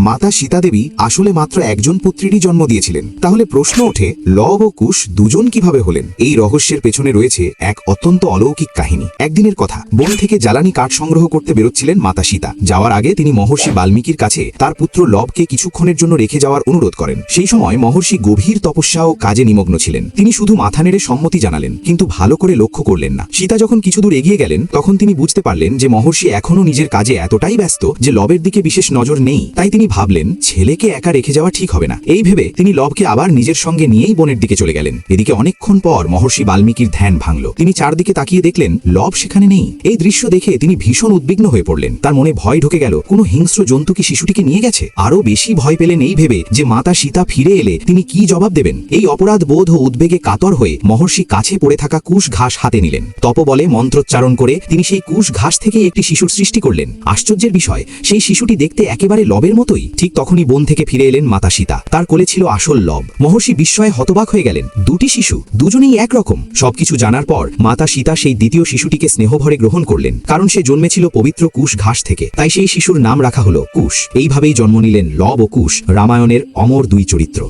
মাতা সীতা দেবী আসলে মাত্র একজন পুত্রেরই জন্ম দিয়েছিলেন। তাহলে প্রশ্ন ওঠে, লব ও কুশ দুজন কিভাবে হলেন? এই রহস্যের পেছনে রয়েছে এক অত্যন্ত অলৌকিক কাহিনী। একদিনের কথা, বন থেকে জ্বালানি কাঠ সংগ্রহ করতে বেরোচ্ছিলেন মাতা সীতা। যাওয়ার আগে তিনি মহর্ষি বাল্মীকির কাছে তার পুত্র লবকে কিছুক্ষণের জন্য রেখে যাওয়ার অনুরোধ করেন। সেই সময় মহর্ষি গভীর তপস্যা ও কাজে নিমগ্ন ছিলেন। তিনি শুধু মাথা নেড়ে সম্মতি জানালেন, কিন্তু ভালো করে লক্ষ্য করলেন না। সীতা যখন কিছু দূর এগিয়ে গেলেন, তখন তিনি বুঝতে পারলেন যে মহর্ষি এখনও নিজের কাজে এতটাই ব্যস্ত যে লবের দিকে বিশেষ নজর নেই। তাই তিনি ভাবলেন, ছেলেকে একা রেখে যাওয়া ঠিক হবে না। এই ভেবে তিনি লবকে আবার নিজের সঙ্গে নিয়েই বনের দিকে চলে গেলেন। এদিকে অনেকক্ষণ পর মহর্ষি বাল্মীকির ধ্যান ভাঙল। তিনি চারদিকে তাকিয়ে দেখলেন লব সেখানে নেই। এই দৃশ্য দেখে তিনি ভীষণ উদ্বিগ্ন হয়ে পড়লেন। তার মনে ভয় ঢুকে গেল, কোনো হিংস্র জন্তু কি শিশুটিকে নিয়ে গেছে? আরো বেশি ভয় পেলেন এই ভেবে যে মাতা সীতা ফিরে এলে তিনি কি জবাব দেবেন। এই অপরাধ বোধ ও উদ্বেগে কাতর হয়ে মহর্ষি কাছে পড়ে থাকা কুশ ঘাস হাতে নিলেন। তপবলে মন্ত্রোচ্চারণ করে তিনি সেই কুশ ঘাস থেকে একটি শিশুর সৃষ্টি করলেন। আশ্চর্যের বিষয়, সেই শিশুটি দেখতে একেবারে লবের মতোই। ঠিক তখনই বন থেকে ফিরে এলেন মাতা সীতা। তার কোলে ছিল আসল লব। মহর্ষি বিস্ময়ে হতবাক হয়ে গেলেন। দুটি শিশু, দুজনেই একরকম। সবকিছু জানার পর মাতা সীতা সেই দ্বিতীয় শিশুটিকে স্নেহভরে গ্রহণ করলেন, কারণ সে জন্মেছিল পবিত্র কুশ ঘাস থেকে। তাই সেই শিশুর নাম রাখা হলো কুশ। এইভাবেই জন্ম নিলেন লব ও কুশ, রামায়ণের অমর দুই চরিত্র।